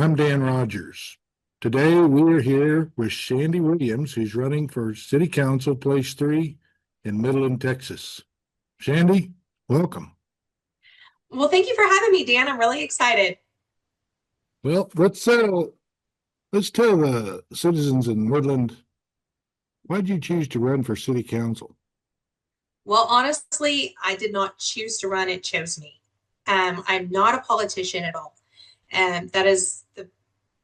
I'm Dan Rogers. Today we are here with Shandi Williams, who's running for City Council, Place 3 in Midland, Texas. Shandi, welcome. Well, thank you for having me, Dan. I'm really excited. Well, let's tell the citizens in Midland, why did you choose to run for City Council? Well, honestly, I did not choose to run, it chose me. I'm not a politician at all. And that is the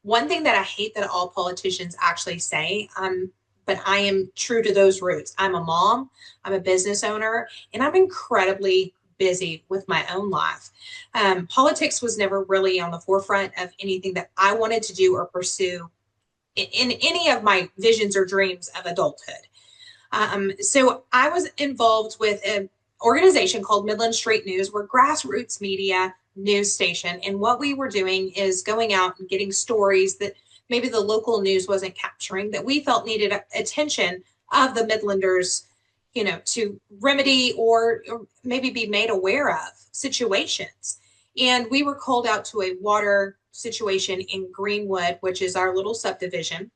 one thing that I hate that all politicians actually say. But I am true to those roots. I'm a mom, I'm a business owner, and I'm incredibly busy with my own life. Politics was never really on the forefront of anything that I wanted to do or pursue in any of my visions or dreams of adulthood. So I was involved with an organization called Midland Street News. We're grassroots media news station. And what we were doing is going out and getting stories that maybe the local news wasn't capturing that we felt needed attention of the Midlanders, to remedy or maybe be made aware of situations. And we were called out to a water situation in Greenwood, which is our little subdivision.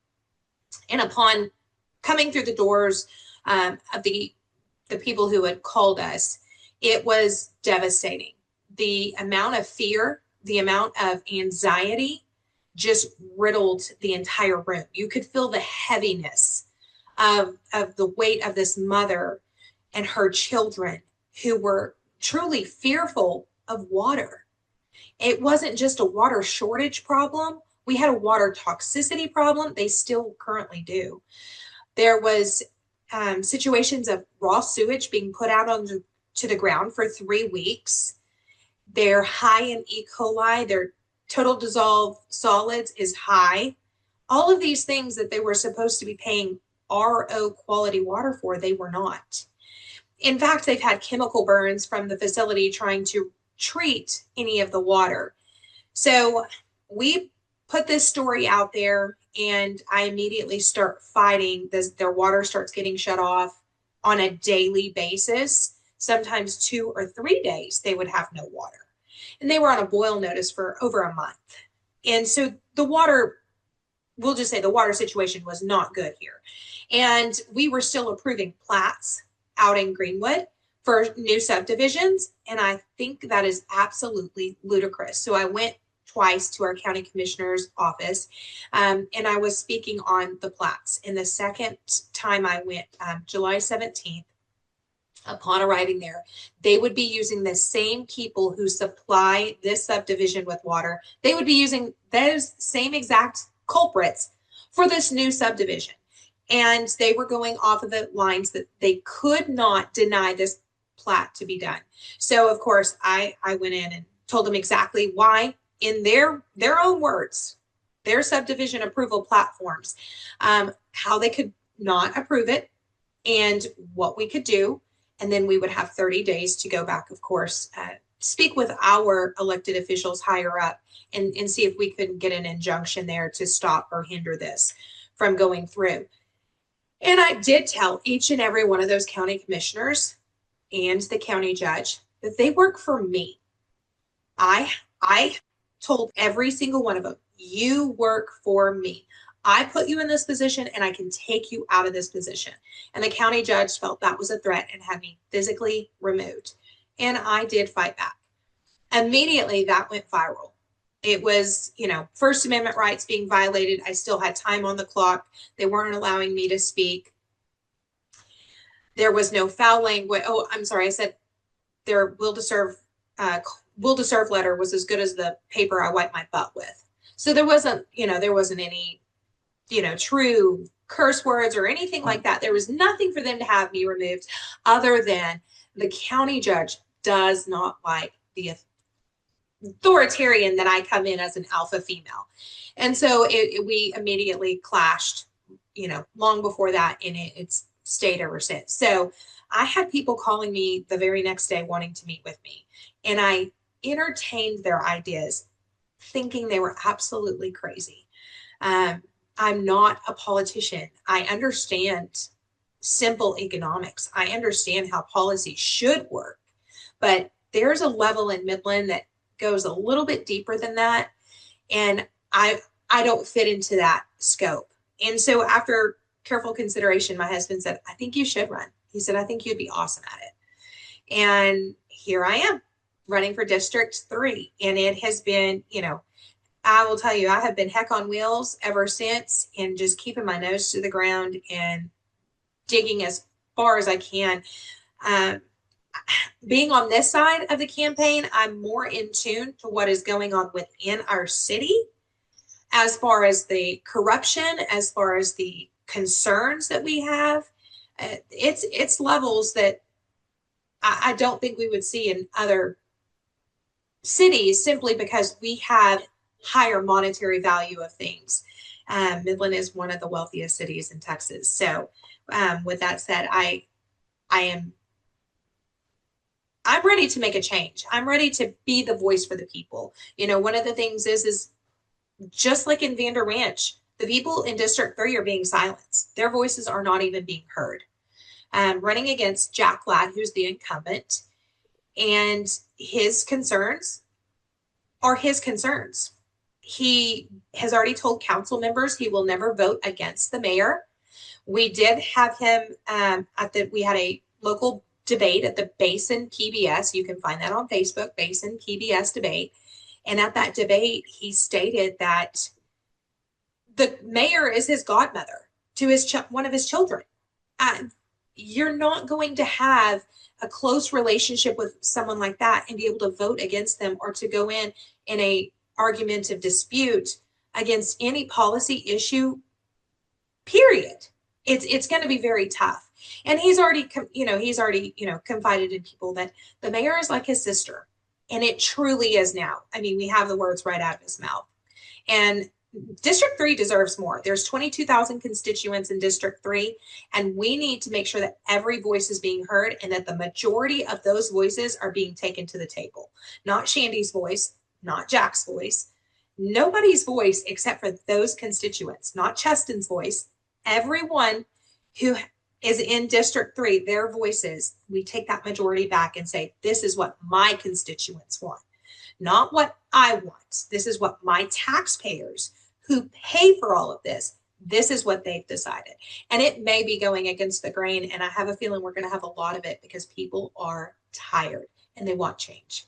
And upon coming through the doors of the people who had called us, it was devastating. The amount of fear, the amount of anxiety just riddled the entire room. You could feel the heaviness of the weight of this mother and her children who were truly fearful of water. It wasn't just a water shortage problem. We had a water toxicity problem. They still currently do. There was situations of raw sewage being put out onto to the ground for 3 weeks. They're high in E. coli. Their total dissolved solids is high. All of these things that they were supposed to be paying RO quality water for, they were not. In fact, they've had chemical burns from the facility trying to treat any of the water. So we put this story out there, and I immediately start fighting. Their water starts getting shut off on a daily basis. Sometimes 2 or 3 days they would have no water. And they were on a boil notice for over a month. And so we'll just say the water situation was not good here. And we were still approving plats out in Greenwood for new subdivisions. And I think that is absolutely ludicrous. So I went twice to our county commissioner's office, and I was speaking on the plats. And the second time I went, July 17th, upon arriving there, they would be using the same people who supply this subdivision with water. They would be using those same exact culprits for this new subdivision. And they were going off of the lines that they could not deny this plat to be done. So, of course, I went in and told them exactly why, in their own words, their subdivision approval platforms, how they could not approve it and what we could do. And then we would have 30 days to go back, of course, speak with our elected officials higher up and see if we couldn't get an injunction there to stop or hinder this from going through. And I did tell each and every one of those county commissioners and the county judge that they work for me. I told every single one of them, you work for me. I put you in this position and I can take you out of this position. And the county judge felt that was a threat and had me physically removed. And I did fight back. Immediately that went viral. It was, First Amendment rights being violated. I still had time on the clock. They weren't allowing me to speak. There was no foul language. Oh, I'm sorry. I said their will to serve letter was as good as the paper I wiped my butt with. So there wasn't any, true curse words or anything like that. There was nothing for them to have me removed other than the county judge does not like the authoritarian that I come in as an alpha female. And so we immediately clashed, long before that, and it's stayed ever since. So I had people calling me the very next day wanting to meet with me, and I entertained their ideas, thinking they were absolutely crazy. I'm not a politician. I understand simple economics. I understand how policy should work, but there's a level in Midland that goes a little bit deeper than that. And I don't fit into that scope. And so after careful consideration, my husband said, I think you should run. He said, I think you'd be awesome at it. And here I am running for District 3. And it has been, I will tell you, I have been heck on wheels ever since, and just keeping my nose to the ground and digging as far as I can. Um, Being on this side of the campaign, I'm more in tune to what is going on within our city, as far as the corruption, as far as the concerns that we have. It's levels that I don't think we would see in other cities, simply because we have higher monetary value of things. Midland is one of the wealthiest cities in Texas. So with that said, I'm ready to make a change. I'm ready to be the voice for the people. One of the things is just like in Vander Ranch, the people in District 3 are being silenced. Their voices are not even being heard. Running against Jack Ladd, who's the incumbent, and his concerns are his concerns. He has already told council members he will never vote against the mayor. We did have him we had a local debate at the Basin PBS. You can find that on Facebook, Basin PBS debate. And at that debate, he stated that the mayor is his godmother to one of his children. You're not going to have a close relationship with someone like that and be able to vote against them, or to go in a argumentative dispute against any policy issue, period. It's going to be very tough. And he's already confided in people that the mayor is like his sister. And it truly is now. I mean, we have the words right out of his mouth. And District 3 deserves more. There's 22,000 constituents in District 3, and we need to make sure that every voice is being heard, and that the majority of those voices are being taken to the table. Not Shandy's voice, not Jack's voice, nobody's voice except for those constituents, not Cheston's voice. Everyone who is in District 3, their voices, we take that majority back and say, this is what my constituents want, not what I want. This is what my taxpayers who pay for all of this is what they've decided. And it may be going against the grain, and I have a feeling we're going to have a lot of it, because people are tired and they want change.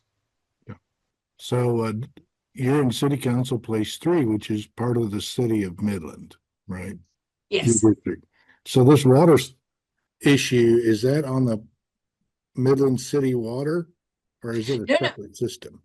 Yeah. So you're in City Council Place 3, which is part of the city of Midland, right? Yes. So this water issue, is that on the Midland City Water, or is it a separate system?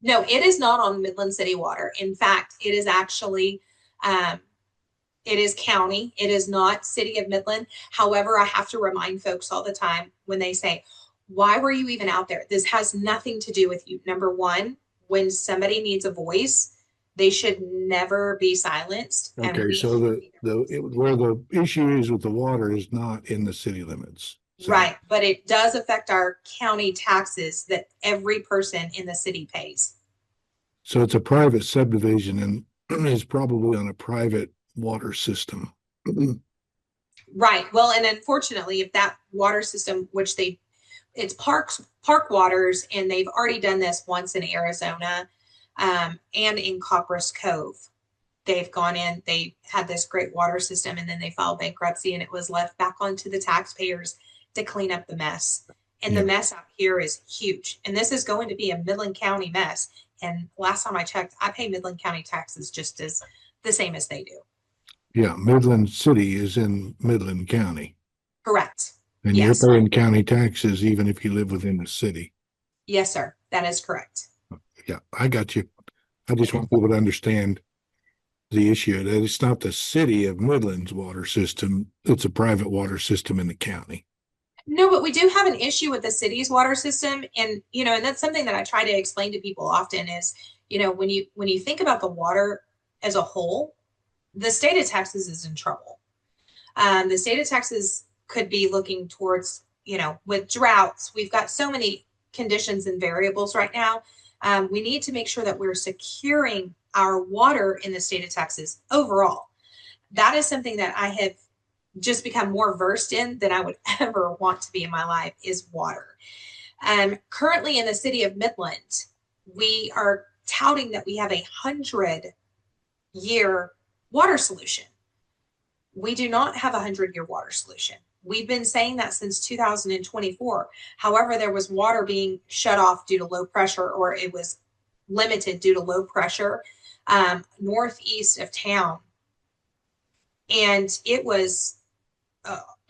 No, it is not on Midland City Water. In fact, it is actually, it is county. It is not City of Midland. However, I have to remind folks all the time when they say, why were you even out there? This has nothing to do with you. Number one, when somebody needs a voice, they should never be silenced. Okay, so where the issue is with the water is not in the city limits. So. Right, but it does affect our county taxes that every person in the city pays. So it's a private subdivision and is probably on a private water system. Right. Well, and unfortunately, if that water system, which it's park waters, and they've already done this once in Arizona, and in Copperas Cove. They've gone in, they had this great water system, and then they filed bankruptcy, and it was left back onto the taxpayers to clean up the mess. And the mess out here is huge. And this is going to be a Midland County mess. And last time I checked, I pay Midland County taxes just as the same as they do. Yeah, Midland City is in Midland County. Correct. And yes. You're paying county taxes even if you live within the city. Yes, sir. That is correct. Yeah, I got you. I just want people to understand the issue that it's not the city of Midland's water system. It's a private water system in the county. No, but we do have an issue with the city's water system. And, and that's something that I try to explain to people often is, when you think about the water as a whole, the state of Texas is in trouble. The state of Texas could be looking towards, with droughts, we've got so many conditions and variables right now. We need to make sure that we're securing our water in the state of Texas overall. That is something that I have just become more versed in than I would ever want to be in my life, is water. Currently in the city of Midland, we are touting that we have 100 year water solution. We do not have a 100-year water solution. We've been saying that since 2024. However, there was water being shut off due to low pressure, or it was limited due to low pressure northeast of town. And it was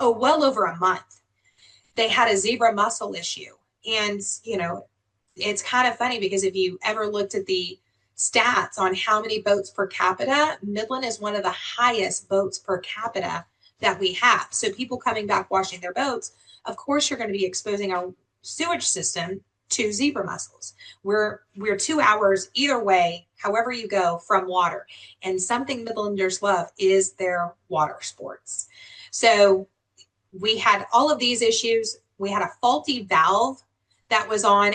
well over a month. They had a zebra mussel issue. And, it's kind of funny because if you ever looked at the stats on how many boats per capita, Midland is one of the highest boats per capita that we have. So people coming back washing their boats, of course, you're going to be exposing our sewage system to zebra mussels. We're 2 hours either way, however you go, from water. And something Midlanders love is their water sports. So we had all of these issues. We had a faulty valve that was on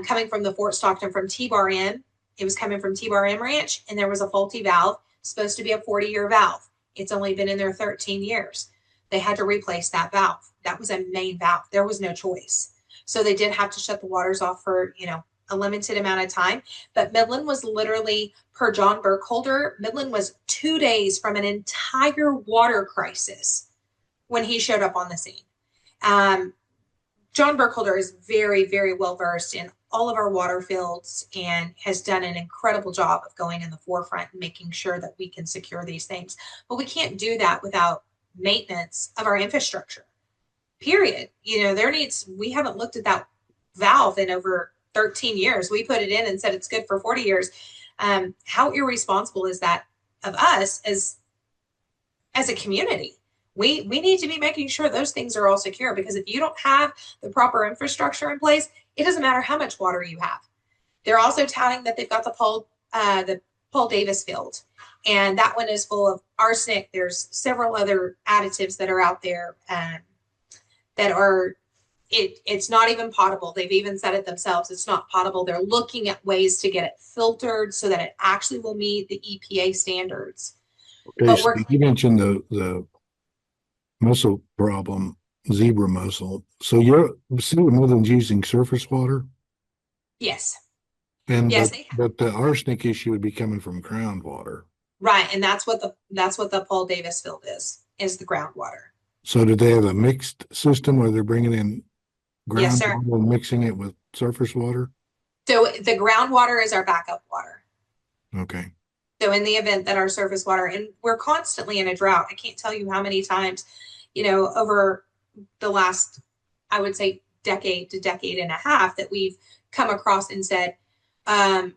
coming from the Fort Stockton from T-Bar M. It was coming from T-Bar M Ranch, and there was a faulty valve, supposed to be a 40-year valve. It's only been in there 13 years. They had to replace that valve. That was a main valve. There was no choice. So they did have to shut the waters off for, a limited amount of time. But Midland was literally, per John Burkholder, Midland was 2 days from an entire water crisis when he showed up on the scene. John Burkholder is very, very well versed in all of our water fields and has done an incredible job of going in the forefront and making sure that we can secure these things. But we can't do that without maintenance of our infrastructure, period. We haven't looked at that valve in over 13 years. We put it in and said it's good for 40 years. How irresponsible is that of us as a community? We need to be making sure those things are all secure, because if you don't have the proper infrastructure in place, it doesn't matter how much water you have. They're also touting that they've got the Paul Davis field, and that one is full of arsenic. There's several other additives that are out there that are, it's not even potable. They've even said it themselves. It's not potable. They're looking at ways to get it filtered so that it actually will meet the EPA standards. Okay, But so you mentioned the mussel problem, zebra mussel. So you're City of Midland's using surface water, yes. and Yes, but the arsenic issue would be coming from groundwater. right, and that's what the Paul Davis field is the groundwater. So do they have a mixed system where they're bringing in Yes, sir. groundwater and mixing it with surface water? So the groundwater is our backup water. Okay. So in the event that our surface water, and we're constantly in a drought, I can't tell you how many times, over the last, I would say, decade to decade and a half, that we've come across and said, OHIV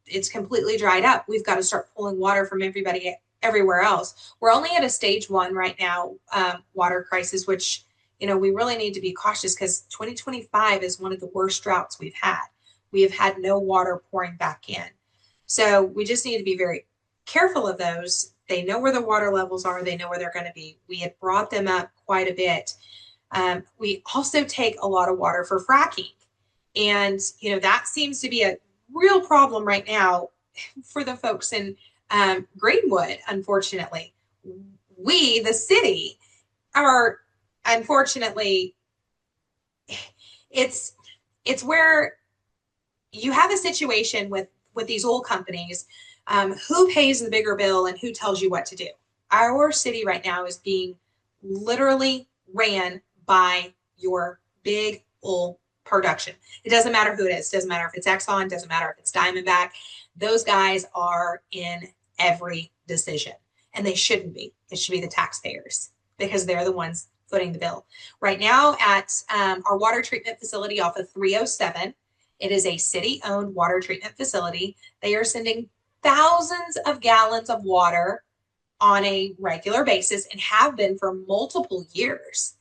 it's completely dried up. We've got to start pulling water from everybody everywhere else. We're only at a stage 1 right now, water crisis, which, we really need to be cautious, because 2025 is one of the worst droughts we've had. We have had no water pouring back in. So we just need to be very careful of those. They know where the water levels are. They know where they're going to be. We had brought them up quite a bit. We also take a lot of water for fracking. And, that seems to be a real problem right now for the folks in Greenwood, unfortunately. We, the city, are, unfortunately, it's where you have a situation with these oil companies, who pays the bigger bill and who tells you what to do. Our city right now is being literally ran by your big oil production. It doesn't matter who it is. It doesn't matter if it's Exxon. It doesn't matter if it's Diamondback. Those guys are in every decision, and they shouldn't be. It should be the taxpayers, because they're the ones footing the bill. Right now at our water treatment facility off of 307, it is a city-owned water treatment facility. They are sending thousands of gallons of water on a regular basis, and have been for multiple years,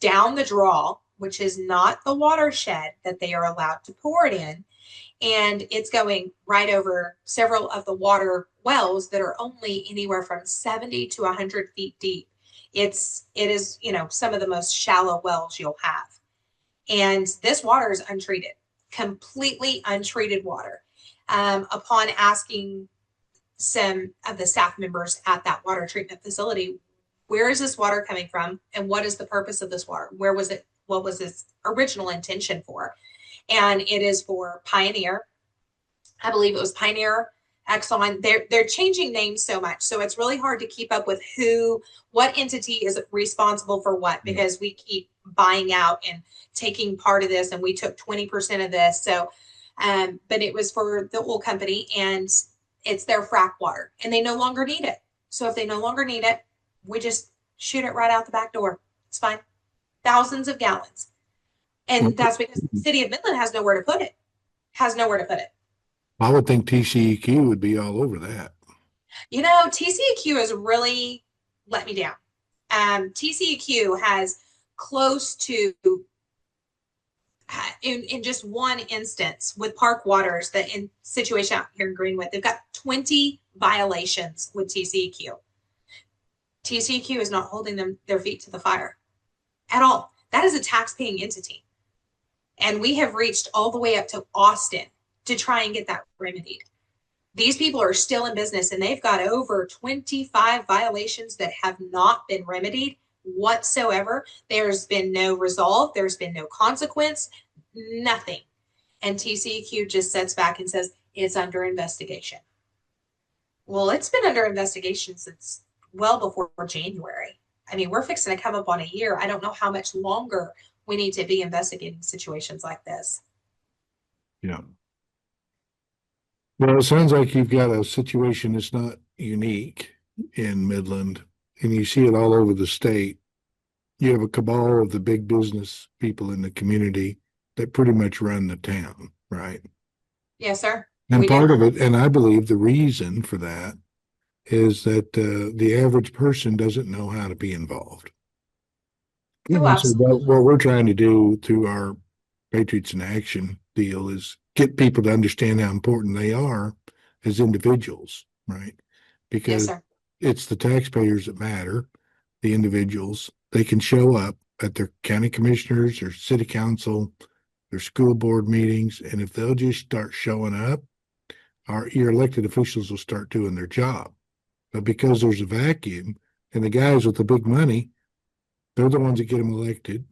down the draw, which is not the watershed that they are allowed to pour it in. And it's going right over several of the water wells that are only anywhere from 70 to 100 feet deep. It is, some of the most shallow wells you'll have. And this water is untreated. Completely untreated water. Upon asking some of the staff members at that water treatment facility, where is this water coming from, and what is the purpose of this water? Where was it? What was its original intention for? And it is for Pioneer, I believe it was Pioneer, Exxon. They're changing names so much, so it's really hard to keep up with what entity is responsible for what, because we keep buying out and taking part of this, and we took 20% of this. So, but it was for the oil company, and it's their frack water, and they no longer need it. So if they no longer need it, we just shoot it right out the back door. It's fine. Thousands of gallons, and that's because the city of Midland has nowhere to put it. Has nowhere to put it. I would think TCEQ would be all over that. You know, TCEQ has really let me down. TCEQ has close to, in just one instance with Park Waters, that in situation out here in Greenwood, they've got 20 violations with TCEQ. TCEQ is not holding their feet to the fire at all. That is a tax-paying entity. And we have reached all the way up to Austin to try and get that remedied. These people are still in business, and they've got over 25 violations that have not been remedied whatsoever. There's been no resolve. There's been no consequence, nothing. And TCEQ just sits back and says, it's under investigation. Well, it's been under investigation since well before January. I mean, we're fixing to come up on a year. I don't know how much longer we need to be investigating situations like this. Yeah. Well, it sounds like you've got a situation that's not unique in Midland, and you see it all over the state. You have a cabal of the big business people in the community that pretty much run the town, right? Yes, sir. And We part do. of it, and I believe the reason for that is that the average person doesn't know how to be involved. Oh, And so absolutely. what we're trying to do through our Patriots in Action deal is get people to understand how important they are as individuals, right? Yes, Because sir. it's the taxpayers that matter, the individuals. They can show up at their county commissioners or city council, their school board meetings, and if they'll just start showing up, your elected officials will start doing their job. But because there's a vacuum and the guys with the big money, they're the ones that get them elected.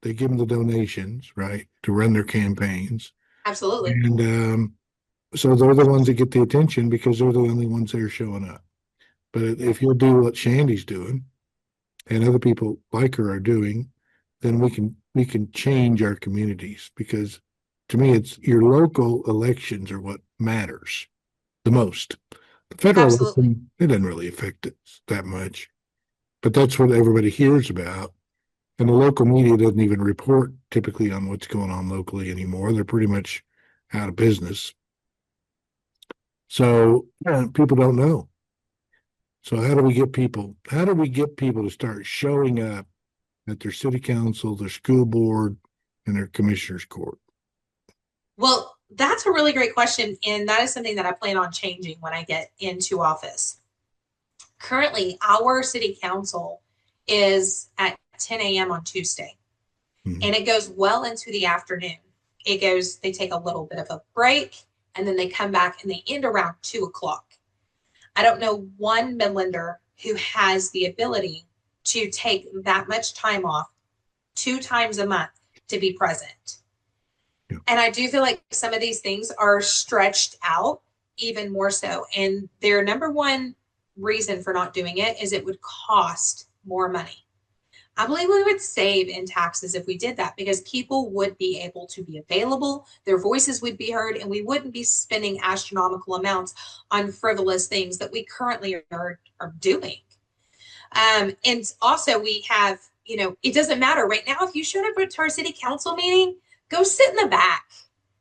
They give them the donations, right, to run their campaigns. Absolutely. And so they're the ones that get the attention because they're the only ones that are showing up. But if you'll do what Shandy's doing and other people like her are doing, then we can change our communities, because to me it's your local elections are what matters the most. The federal Absolutely. election, it doesn't really affect it that much, but that's what everybody hears about. And the local media doesn't even report typically on what's going on locally anymore. They're pretty much out of business. So people don't know. So how do we get people to start showing up at their city council, their school board, and their commissioners court? Well, that's a really great question. And that is something that I plan on changing when I get into office. Currently, our city council is at 10 a.m. on Tuesday, Mhm. and it goes well into the afternoon. They take a little bit of a break, and then they come back and they end around 2 o'clock. I don't know one Midlander who has the ability to take that much time off 2 times a month to be present. Yeah. And I do feel like some of these things are stretched out even more so. And their number one reason for not doing it is it would cost more money. I believe we would save in taxes if we did that, because people would be able to be available, their voices would be heard, and we wouldn't be spending astronomical amounts on frivolous things that we currently are doing. And also we have, it doesn't matter right now. If you showed up to our city council meeting, go sit in the back.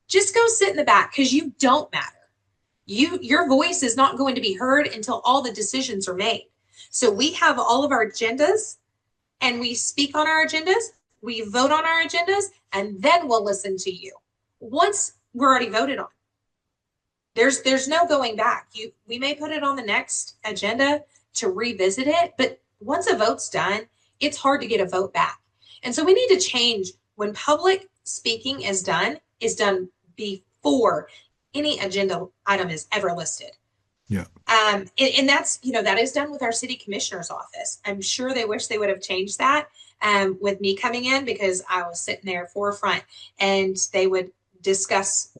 Just go sit in the back, because you don't matter. Your voice is not going to be heard until all the decisions are made. So we have all of our agendas, and we speak on our agendas, we vote on our agendas, and then we'll listen to you. Once we're already voted on, there's no going back. We may put it on the next agenda to revisit it, but once a vote's done, it's hard to get a vote back. And so we need to change when public speaking is done before any agenda item is ever listed. Yeah. And that's, that is done with our city commissioner's office. I'm sure they wish they would have changed that with me coming in, because I was sitting there forefront, and they would discuss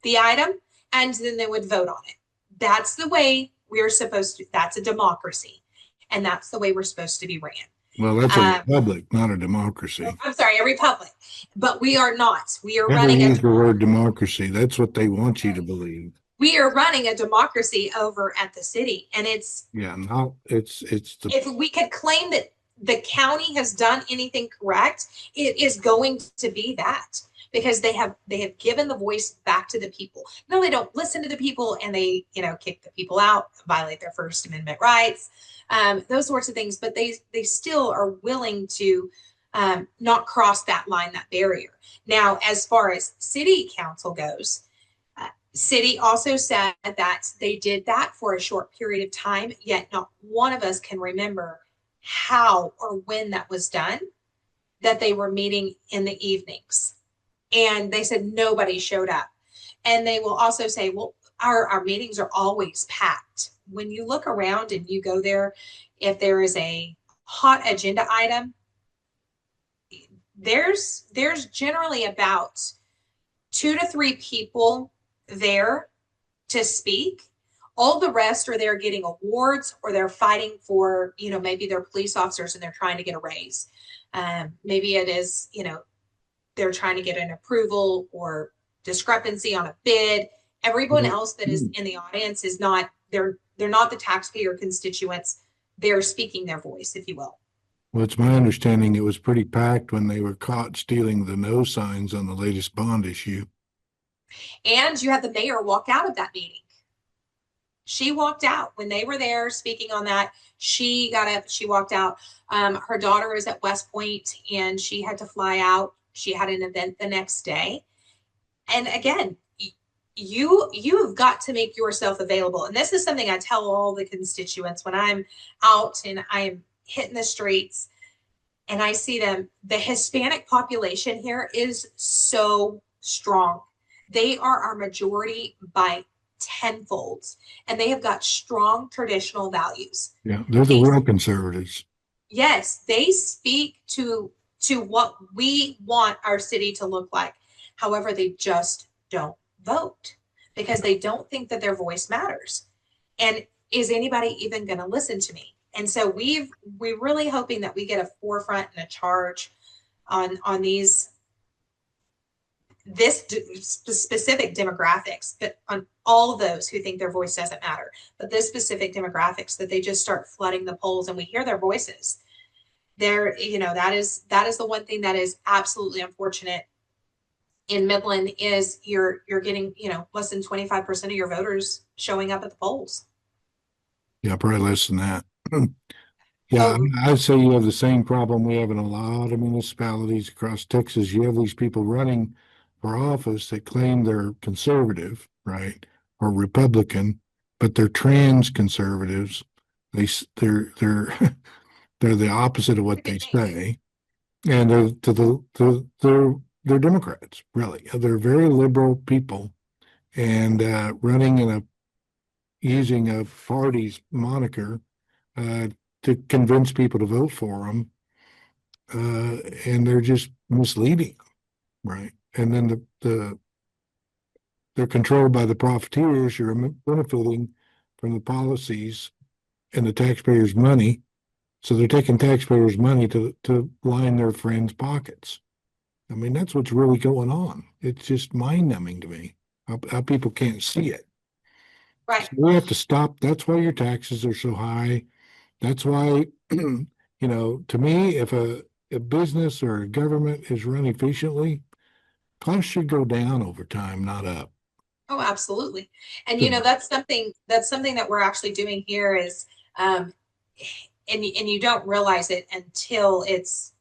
the item, and then they would vote on it. That's the way we're supposed to, that's a democracy. And that's the way we're supposed to be ran. Well, that's a Um, republic, not a democracy. I'm sorry, a republic, but we are not. We are Never running a use the word democracy. That's what they want you to believe. we are running a democracy over at the city, and it's Yeah, no, it's the if we could claim that the county has done anything correct, it is going to be that because they have given the voice back to the people. No, they don't listen to the people, and they kick the people out, violate their First Amendment rights, those sorts of things. But they still are willing to not cross that line, that barrier. Now, as far as city council goes, city also said that they did that for a short period of time, yet not one of us can remember how or when that was done, that they were meeting in the evenings. And they said nobody showed up. And they will also say, well, our meetings are always packed. When you look around and you go there, if there is a hot agenda item, there's generally about 2 to 3 people there to speak. All the rest are there getting awards, or they're fighting for, maybe they're police officers and they're trying to get a raise. Maybe it is, they're trying to get an approval or discrepancy on a bid. Everyone else that is in the audience is not, they're not the taxpayer constituents. They're speaking their voice, if you will. well, it's my understanding it was pretty packed when they were caught stealing the no signs on the latest bond issue. And you had the mayor walk out of that meeting. She walked out when they were there speaking on that. She got up, she walked out. Her daughter is at West Point and she had to fly out. She had an event the next day. And again, you've got to make yourself available. And this is something I tell all the constituents when I'm out and I'm hitting the streets and I see them. The Hispanic population here is so strong. They are our majority by tenfold, and they have got strong traditional values. Yeah, they're the real conservatives. Yes, they speak to what we want our city to look like. However, they just don't vote because they don't think that their voice matters. And is anybody even going to listen to me? And so we're really hoping that we get a forefront and a charge on this specific demographics, but on all those who think their voice doesn't matter, but this specific demographics, that they just start flooding the polls and we hear their voices. There, that is the one thing that is absolutely unfortunate in Midland is you're getting, less than 25% of your voters showing up at the polls. Yeah, probably less than that. Yeah, Oh, I'd say you have the same problem we have in a lot of municipalities across Texas. You have these people running for office that claim they're conservative, right, or Republican, but they're trans conservatives. They're they're the opposite of what they say, and they're Democrats, really. They're very liberal people, and running in a using a party's moniker uh, to convince people to vote for them, and they're just misleading, right? And then they're controlled by the profiteers who are benefiting from the policies and the taxpayers' money. So they're taking taxpayers' money to line their friends' pockets. I mean, that's what's really going on. It's just mind-numbing to me how people can't see it. right. So we have to stop. That's why your taxes are so high. That's why, to me, if a business or a government is run efficiently, costs should go down over time, not up. Oh, absolutely. And So, that's something that we're actually doing here is, um, and you don't realize it until it's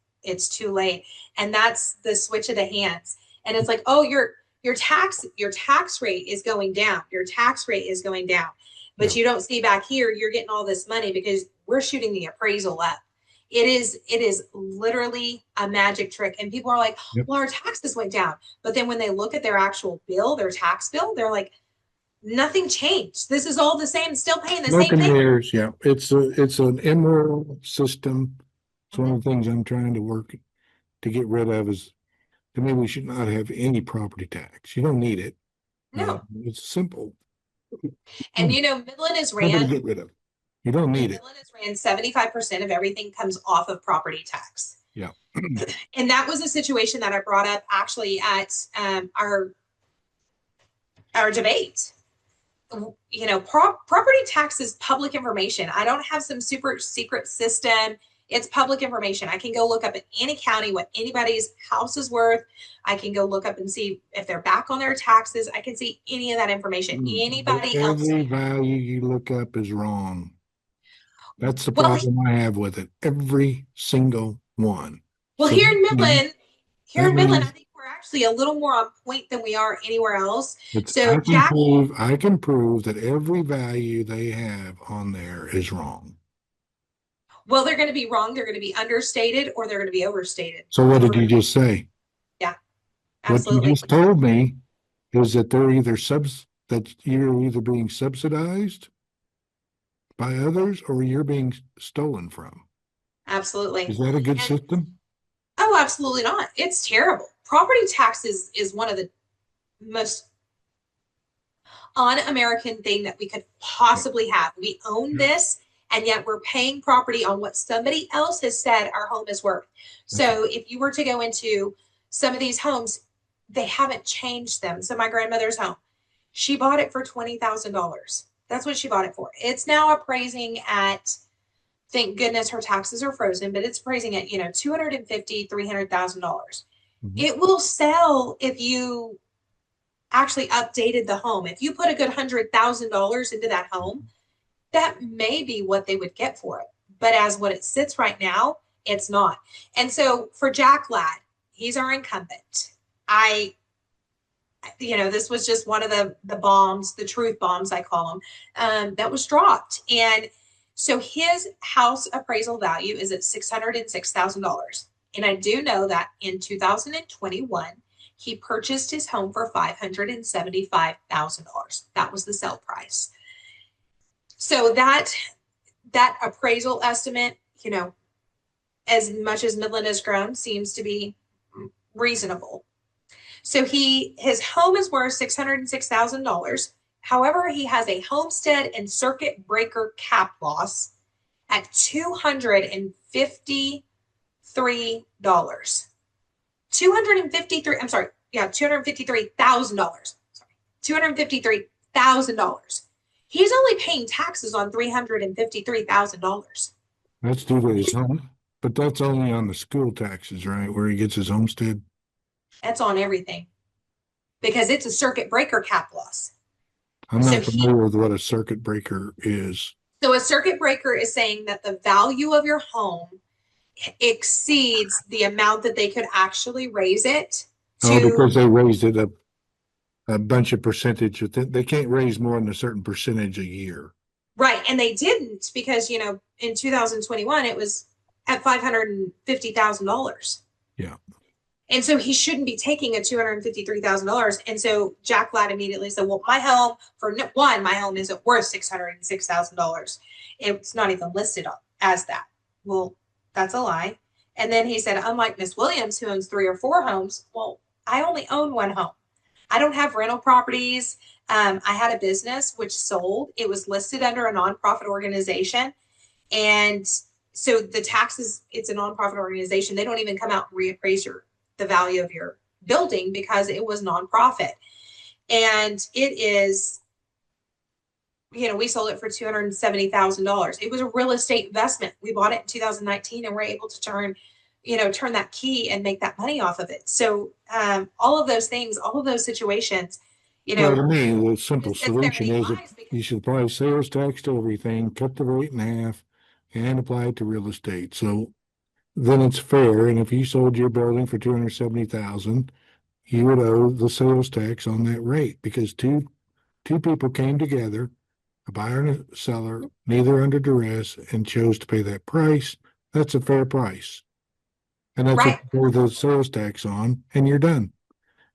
too late. And that's the switch of the hands. And it's like, oh, your tax rate is going down. Your tax rate is going down. But yeah. you don't see back here, you're getting all this money because we're shooting the appraisal up. It is literally a magic trick. And people are like, Yep. well, our taxes went down. But then when they look at their actual bill, their tax bill, they're like, nothing changed. This is all the same, still paying the Smoke same and thing. mirrors, yeah. It's an immoral system. It's one of the things I'm trying to work to get rid of is to me we should not have any property tax. You don't need it. No. It's simple. And Midland is Something to ran, get rid of. You don't need it. Midland is ran 75% of everything comes off of property tax. Yeah. And that was a situation that I brought up actually at our debate. Property tax is public information. I don't have some super secret system. It's public information. I can go look up in any county what anybody's house is worth. I can go look up and see if they're back on their taxes. I can see any of that information. But Anybody else every can. value you look up is wrong. That's the Well, problem I have with it. Every single one. well, So here that in Midland, I means think we're actually a little more on point than we are anywhere else. it's So Jack, I can prove that every value they have on there is wrong. well, they're going to be wrong. They're going to be understated or they're going to be overstated. So what did We're you going to, just say? yeah, What you absolutely. just told me is that they're either that you're either being subsidized by others or you're being stolen from. Absolutely. Is that a good And system? oh, absolutely not. It's terrible. Property taxes is one of the most un-American thing that we could Yeah. possibly have. We own this, and yet we're paying property on what somebody else has said our home is worth. That's So if you were to go into some of these homes, they haven't changed them. So my grandmother's home, she bought it for $20,000. That's what she bought it for. It's now appraising at, thank goodness her taxes are frozen, but it's appraising at, $250,000, $300,000. mhm. It will sell if you actually updated the home. If you put a good $100,000 into that home, that may be what they would get for it. But as what it sits right now, it's not. And so for Jack Ladd, he's our incumbent. This was just one of the bombs, the truth bombs, I call them, that was dropped. And so his house appraisal value is at $606,000. And I do know that in 2021, he purchased his home for $575,000. That was the sale price. So that appraisal estimate, as much as Midland has grown, seems to be reasonable. So his home is worth $606,000. However, he has a homestead and circuit breaker cap loss at $253. $253,000. Sorry, $253,000. He's only paying taxes on $353,000. That's due to his home, but that's only on the school taxes, right? Where he gets his homestead. That's on everything because it's a circuit breaker cap loss. I'm So not familiar with what a circuit breaker is. so a circuit breaker is saying that the value of your home exceeds the amount that they could actually raise it Oh, to. because they raised it a bunch of percentage. They can't raise more than a certain percentage a year. Right. And they didn't because, in 2021, it was at $550,000. Yeah. And so he shouldn't be taking a $253,000. And so Jack Ladd immediately said, well, my home, for one, my home isn't worth $606,000. It's not even listed as that. Well, that's a lie. And then he said, unlike Miss Williams, who owns 3 or 4 homes, well, I only own 1 home. I don't have rental properties. I had a business which sold. It was listed under a nonprofit organization. And so the taxes, it's a nonprofit organization. They don't even come out and reappraise the value of your building because it was nonprofit. And it is, we sold it for $270,000. It was a real estate investment. We bought it in 2019 and we're able to turn that key and make that money off of it. So all of those things, all of those situations, Well, to me, the he simple just sits there and solution he is that lies because you should apply sales tax to everything, cut the rate in half, and apply it to real estate. So then it's fair. And if you sold your building for 270,000, you would owe the sales tax on that rate because two people came together, a buyer and a seller, neither under duress, and chose to pay that price. That's a fair price. And that's what right. you pay the sales tax on, and you're done.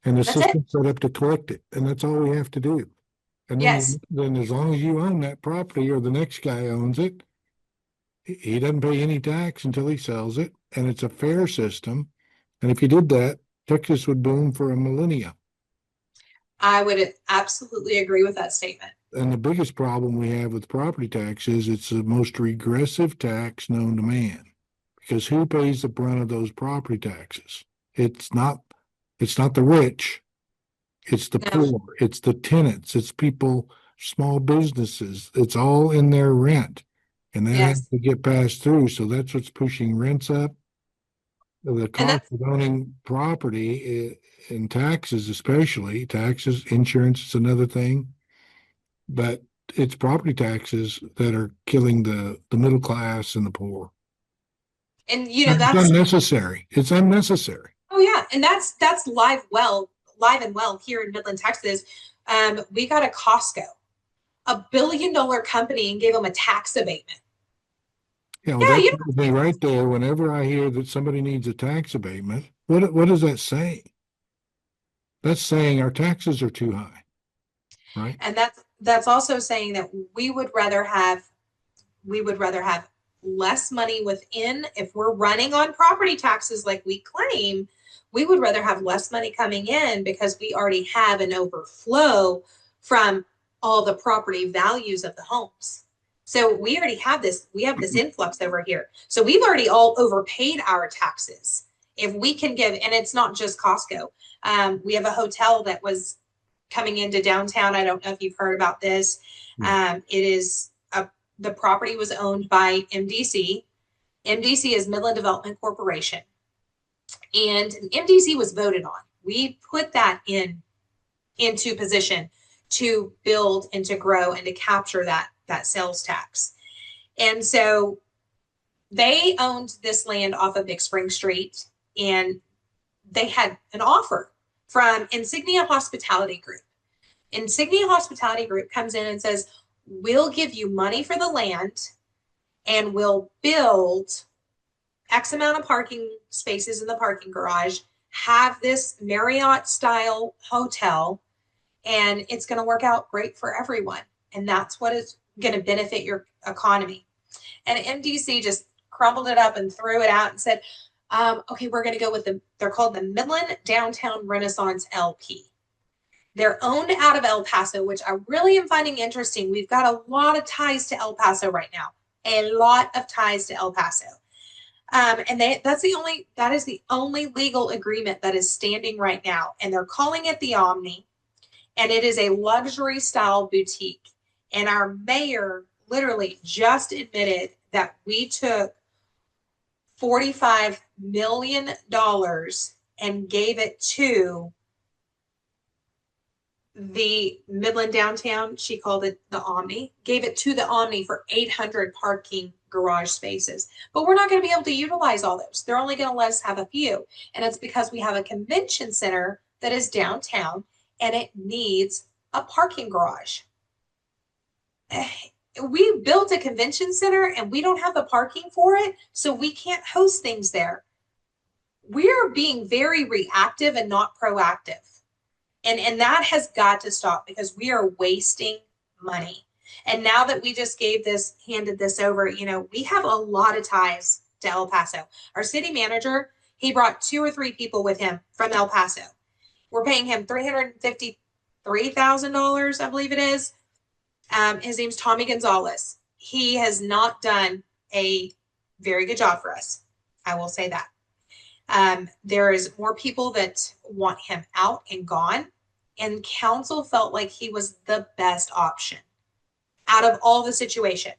And the That's it. system's set up to collect it, and that's all we have to do. And Yes. then as long as you own that property or the next guy owns it, he doesn't pay any tax until he sells it, and it's a fair system. And if you did that, Texas would boom for a millennia. I would absolutely agree with that statement. And the biggest problem we have with property tax is it's the most regressive tax known to man. Because who pays the brunt of those property taxes? It's not it's not the rich, it's the No, poor, it's the tenants, it's people, small businesses. It's all in their rent. And that has yes. to get passed through. So that's what's pushing rents up. The And cost that's of owning property and taxes, especially taxes, insurance is another thing. But it's property taxes that are killing the middle class and the poor. and And it's that's unnecessary. It's unnecessary. oh yeah, and that's live and well here in Midland, Texas. We got a Costco, $1 billion company, and gave them a tax abatement. Yeah, well, Yeah, that tells me right there. Whenever I hear that somebody needs a tax abatement, what is that saying? That's saying our taxes are too high, right? and that's also saying that we would rather have less money within. If we're running on property taxes like we claim, we would rather have less money coming in because we already have an overflow from all the property values of the homes. So we have this influx over here. So we've already all overpaid our taxes. If we can give, and it's not just Costco. We have a hotel that was coming into downtown. I don't know if you've heard about this. No. It is the property was owned by MDC. MDC is Midland Development Corporation, and MDC was voted on. We put that into position to build and to grow and to capture that sales tax. And so they owned this land off of Big Spring Street, and they had an offer from Insignia Hospitality Group. Insignia Hospitality Group comes in and says, we'll give you money for the land and we'll build X amount of parking spaces in the parking garage, have this Marriott style hotel, and it's going to work out great for everyone. And that's what is going to benefit your economy. And MDC just crumbled it up and threw it out and said, okay, we're going to go with they're called the Midland Downtown Renaissance LP. They're owned out of El Paso, which I really am finding interesting. We've got a lot of ties to El Paso right now, a lot of ties to El Paso. And that is the only legal agreement that is standing right now. And they're calling it the Omni, and it is a luxury style boutique. And our mayor literally just admitted that we took $45 million and gave it to the Midland Downtown. She called it the Omni, gave it to the Omni for 800 parking garage spaces. But we're not going to be able to utilize all those. They're only going to let us have a few. And it's because we have a convention center that is downtown and it needs a parking garage. We built a convention center and we don't have the parking for it, so we can't host things there. We're being very reactive and not proactive. And that has got to stop because we are wasting money. And now that we just handed this over, we have a lot of ties to El Paso. Our city manager, he brought 2 or 3 people with him from El Paso. We're paying him $353,000, I believe it is. His name's Tommy Gonzalez. He has not done a very good job for us. I will say that. There is more people that want him out and gone, and council felt like he was the best option out of all the situation.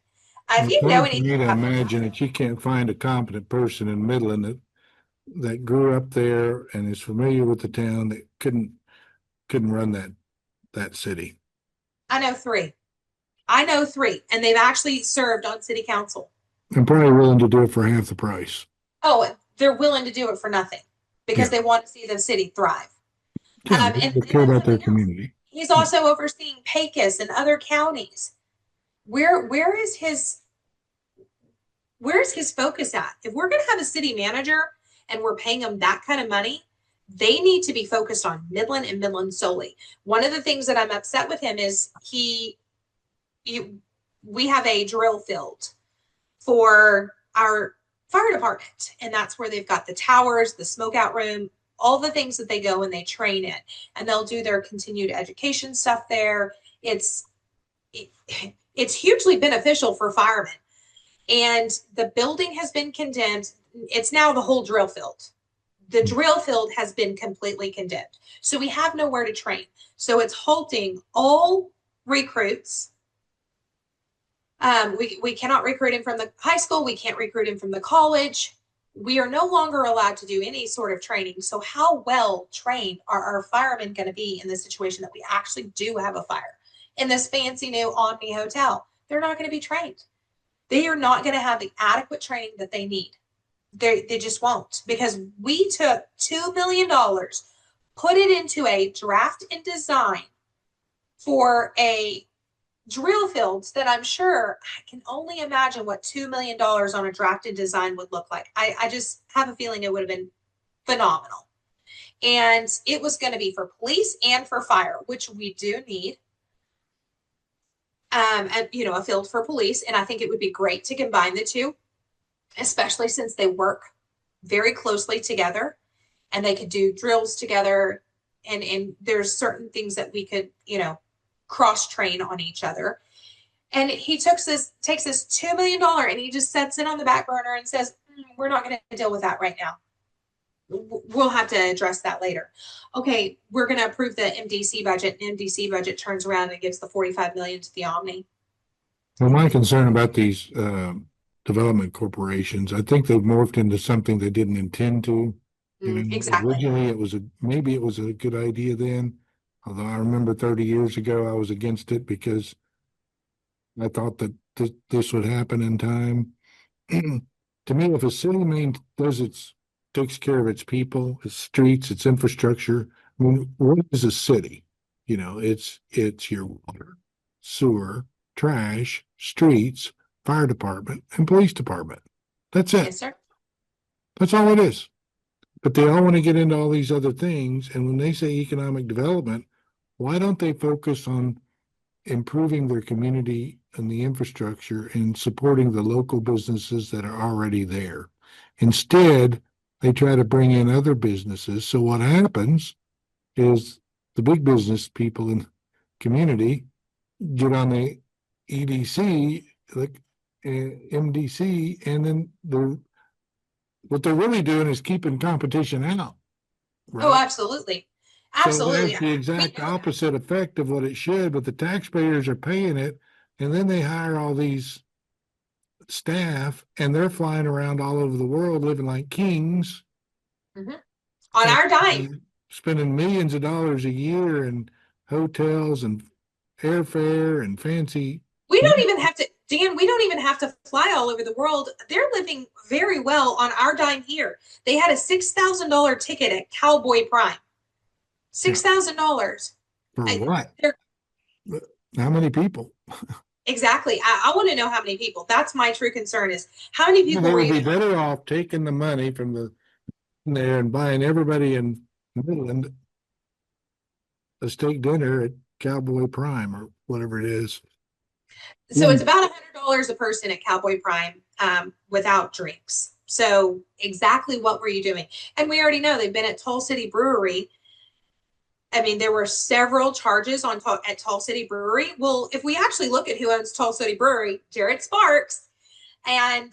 If It's you know hard for anything me to about imagine that you can't find a competent person in Midland that grew up there and is familiar with the town that couldn't run that city. I know 3. I know 3, and they've actually served on city council. I'm probably willing to do it for half the price. Oh, they're willing to do it for nothing because Yeah. they want to see the city thrive. Yeah, And they care that's about their something else. community. He's Yeah. also overseeing Pecos and other counties. Where's his focus at? If we're going to have a city manager and we're paying them that kind of money, they need to be focused on Midland and Midland solely. One of the things that I'm upset with him is we have a drill field for our fire department, and that's where they've got the towers, the smoke out room, all the things that they go and they train in, and they'll do their continued education stuff there. It, it's hugely beneficial for firemen. And the building has been condemned. It's now the whole drill field. The drill field has been completely condemned. So we have nowhere to train. So it's halting all recruits. We cannot recruit him from the high school. We can't recruit him from the college. We are no longer allowed to do any sort of training. So how well trained are our firemen going to be in the situation that we actually do have a fire in this fancy new Omni hotel? They're not going to be trained. They are not going to have the adequate training that they need. They just won't, because we took $2 million, put it into a draft and design for a drill fields that I'm sure, I can only imagine what $2 million on a draft and design would look like. I just have a feeling it would have been phenomenal. And it was going to be for police and for fire, which we do need. And, you know, a field for police. And I think it would be great to combine the two, especially since they work very closely together and they could do drills together. And there's certain things that we could, you know, cross train on each other. And he takes this $2 million and he just sets it on the back burner and says, we're not going to deal with that right now. We'll have to address that later. Okay, we're going to approve the MDC budget, and MDC budget turns around and gives the 45 million to the Omni. Well, my concern about these development corporations, I think they've morphed into something they didn't intend to. You know, Exactly. originally maybe it was a good idea then. Although I remember 30 years ago, I was against it because I thought that this would happen in time. To me, if a city takes care of its people, its streets, its infrastructure, I mean, what is a city? You know, it's your water, sewer, trash, streets, fire department, and police department. That's it. Yes, sir. That's all it is. But they all want to get into all these other things. And when they say economic development, why don't they focus on improving their community and the infrastructure and supporting the local businesses that are already there? Instead, they try to bring in other businesses. So what happens is the big business people in the community get on the EDC, like MDC, and then what they're really doing is keeping competition out. Right? Oh, absolutely. So it Absolutely. has the exact opposite effect of what it should, but the taxpayers are paying it, and then they hire all these staff, and they're flying around all over the world living like kings. Mm-hmm. On our dime. Spending millions of dollars a year in hotels and airfare and fancy. We don't even have to, Dan, we don't even have to fly all over the world. They're living very well on our dime here. They had a $6,000 ticket at Cowboy Prime. $6,000. For what? How many people? Exactly. I want to know how many people. That's my true concern, is how many people They were would be even better off taking the money from there and buying everybody in Midland a steak dinner at Cowboy Prime or whatever it is. So it's about $100 a person at Cowboy Prime, without drinks. So exactly what were you doing? And we already know they've been at Toll City Brewery. I mean, there were several charges at Toll City Brewery. Well, if we actually look at who owns Toll City Brewery, Jared Sparks, and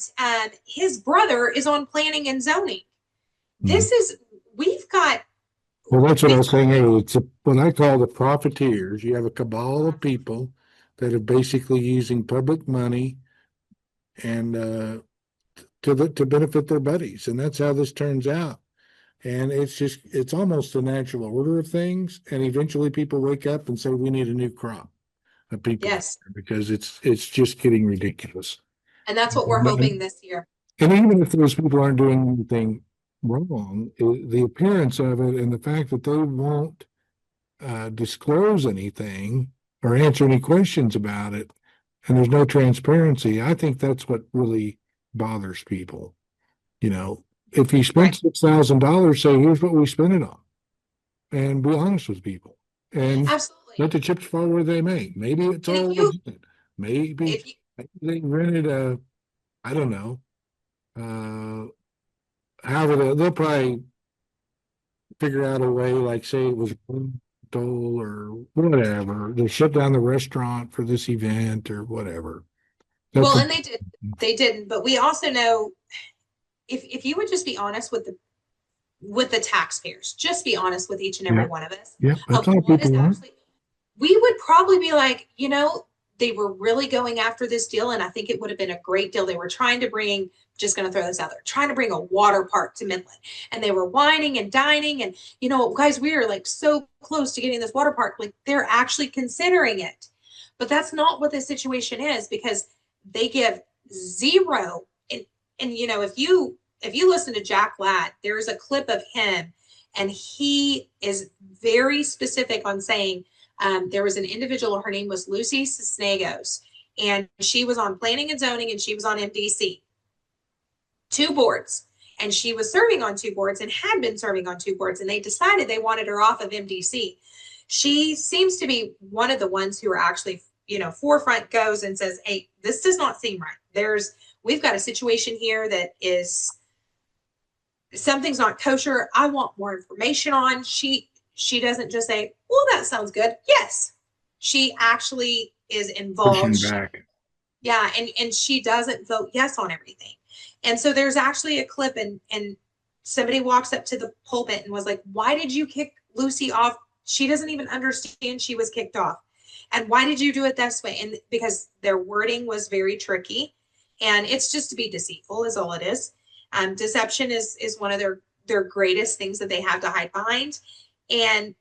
his brother is on planning and zoning. We've got. Well, that's what I was saying. It's what I call the profiteers. You have a cabal of people that are basically using public money and to benefit their buddies, and that's how this turns out. And it's almost the natural order of things. And eventually, people wake up and say, "We need a new crop of people," yes, because it's just getting ridiculous. And that's what we're hoping this year. And even if those people aren't doing anything wrong, the appearance of it and the fact that they won't disclose anything or answer any questions about it, and there's no transparency, I think that's what really bothers people. You know, if you spent $6,000, say, here's what we spent it on, and be honest with people, and absolutely let the chips fall where they may. Maybe it's all legit. Maybe they rented I don't know, however they'll probably figure out a way, like say it was rental or whatever. They shut down the restaurant for this event or whatever. They'll Well, come. and they didn't, but we also know if you would just be honest with the taxpayers, just be honest with each and every Yeah, one of us yeah, that's of all what is people want. actually, we would probably be like, they were really going after this deal, and I think it would have been a great deal. They were trying to bring, just going to throw this out there, trying to bring a water park to Midland, and they were whining and dining, and guys, we are like so close to getting this water park, like they're actually considering it, but that's not what the situation is because they give zero. And if you listen to Jack Ladd, there's a clip of him, and he is very specific on saying there was an individual, her name was Lucy Cisnegos, and she was on planning and zoning and she was on MDC, two boards. And she was serving on two boards and had been serving on two boards, and they decided they wanted her off of MDC. She seems to be one of the ones who are actually, forefront goes and says, hey, this does not seem right. We've got a situation here that is something's not kosher. I want more information on. She doesn't just say, well, that sounds good. Yes. She actually is involved. Pushing back. Yeah, and she doesn't vote yes on everything. And so there's actually a clip, and somebody walks up to the pulpit and was like, why did you kick Lucy off? She doesn't even understand she was kicked off. And why did you do it this way? And because their wording was very tricky, and it's just to be deceitful is all it is. Deception is one of their greatest things that they have to hide behind. And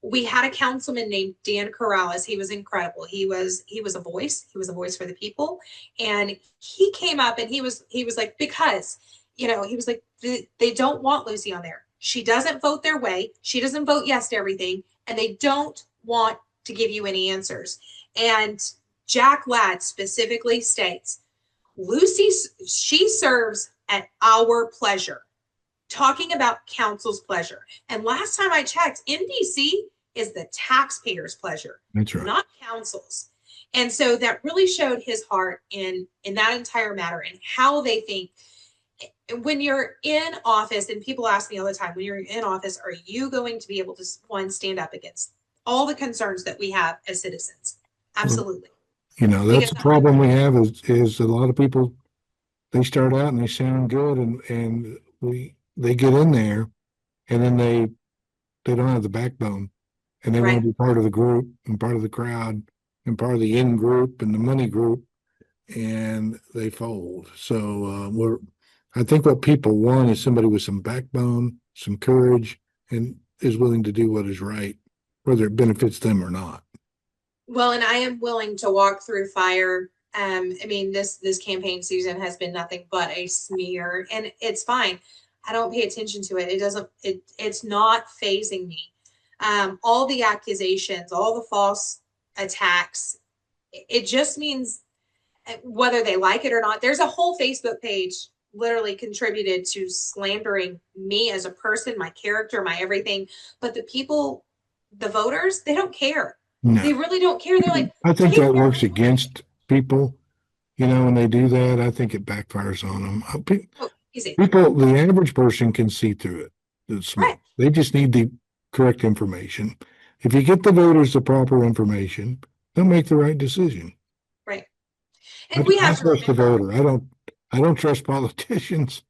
we had a councilman named Dan Corrales. He was incredible. He was a voice. He was a voice for the people. And he came up and he was like, because, he was like, they don't want Lucy on there. She doesn't vote their way. She doesn't vote yes to everything. And they don't want to give you any answers. And Jack Ladd specifically states, Lucy, she serves at our pleasure, talking about council's pleasure. And last time I checked, MDC is the taxpayer's pleasure, That's right. not council's. And so that really showed his heart in that entire matter and how they think. When you're in office, and people ask me all the time, when you're in office, are you going to be able to, one, stand up against all the concerns that we have as citizens? Absolutely. That's Because the problem we have is a lot of people, they start out and they sound good and they get in there and then they don't have the backbone and they want right. to be part of the group and part of the crowd and part of the in group and the money group and they fold. So I think what people want is somebody with some backbone, some courage, and is willing to do what is right, whether it benefits them or not. Well, and I am willing to walk through fire. I mean, this campaign season has been nothing but a smear, and it's fine. I don't pay attention to it. It doesn't. It's not phasing me. All the accusations, all the false attacks. It just means whether they like it or not. There's a whole Facebook page literally contributed to slandering me as a person, my character, my everything. But the people, the voters, they don't care. No, They really don't care. They're like, I think take that your works money. against people. When they do that, I think it backfires on them. Oh, easy. People, the average person can see through it, the Right. smoke. They just need the correct information. If you get the voters the proper information, they'll make the right decision. Right. I, And we I have to trust the remember, voter. I don't trust politicians,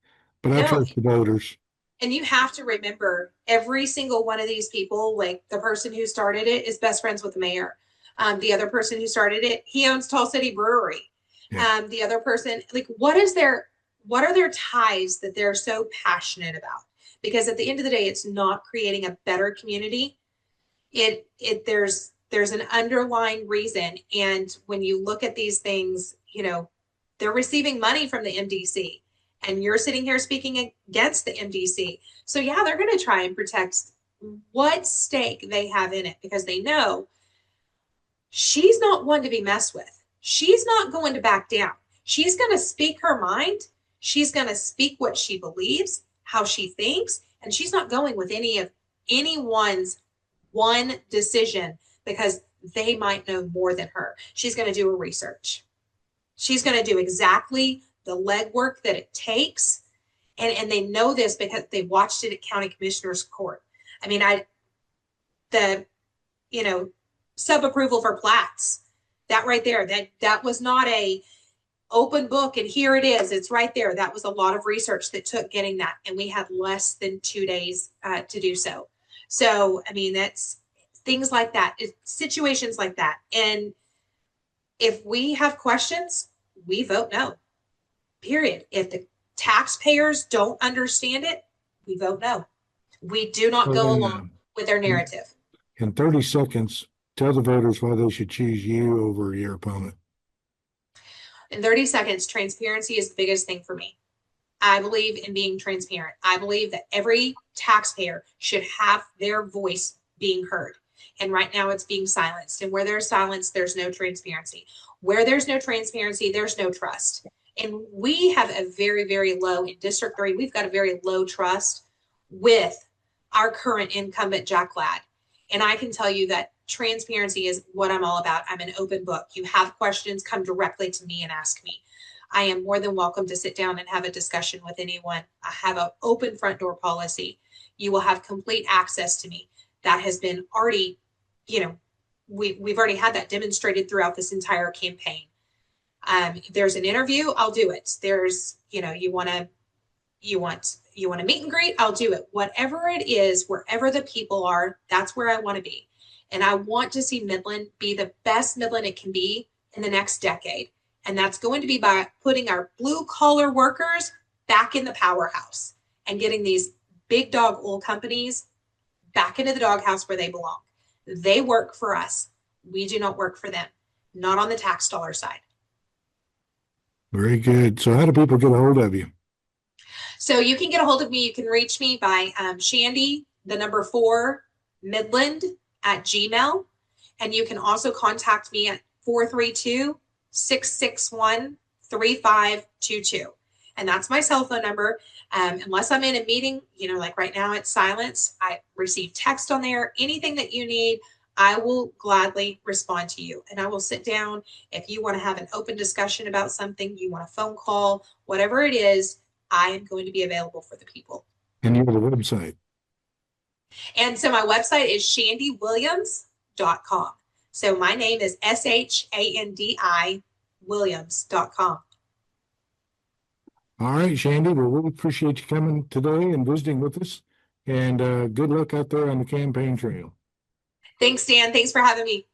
but I no, trust the voters. and you have to remember every single one of these people, like the person who started it is best friends with the mayor. The other person who started it, he owns Tall City Brewery. Yeah. The other person, like, what are their ties that they're so passionate about? Because at the end of the day, it's not creating a better community. There's an underlying reason. And when you look at these things, they're receiving money from the MDC, and you're sitting here speaking against the MDC. So yeah, they're going to try and protect what stake they have in it, because they know she's not one to be messed with. She's not going to back down. She's going to speak her mind. She's going to speak what she believes, how she thinks, and she's not going with anyone's one decision because they might know more than her. She's going to do her research. She's going to do exactly the legwork that it takes. And they know this because they watched it at county commissioner's court. I mean, the, you know, sub approval for plats, that right there, that was not a open book and here it is, it's right there. That was a lot of research that took getting that, and we had less than 2 days to do so. So I mean, that's things like that, situations like that. And if we have questions, we vote no, period. If the taxpayers don't understand it, we vote no. We do not Well, go then, along with their narrative. in 30 seconds, tell the voters why they should choose you over your opponent. In 30 seconds, transparency is the biggest thing for me. I believe in being transparent. I believe that every taxpayer should have their voice being heard. And right now it's being silenced. And where there's silence, there's no transparency. Where there's no transparency, there's no trust. And we have a very, very low, in District 3, we've got a very low trust with our current incumbent, Jack Ladd. And I can tell you that transparency is what I'm all about. I'm an open book. You have questions, come directly to me and ask me. I am more than welcome to sit down and have a discussion with anyone. I have an open front door policy. You will have complete access to me. That has been already, we've already had that demonstrated throughout this entire campaign. There's an interview, I'll do it. There's, you want to meet and greet, I'll do it. Whatever it is, wherever the people are, that's where I want to be. And I want to see Midland be the best Midland it can be in the next decade. And that's going to be by putting our blue collar workers back in the powerhouse and getting these big dog oil companies back into the doghouse where they belong. They work for us. We do not work for them, not on the tax dollar side. Very good. So how do people get a hold of you? So you can get a hold of me. You can reach me by Shandi, the number 4, Midland at Gmail. And you can also contact me at 432-661-3522. And that's my cell phone number. Unless I'm in a meeting, like right now it's silence. I receive text on there. Anything that you need, I will gladly respond to you. And I will sit down. If you want to have an open discussion about something, you want a phone call, whatever it is, I am going to be available for the people. And you have a website. And so my website is shandywilliams.com. So my name is SHANDI Williams.com. All right, Shandi, we really appreciate you coming today and visiting with us. And good luck out there on the campaign trail. Thanks, Dan. Thanks for having me.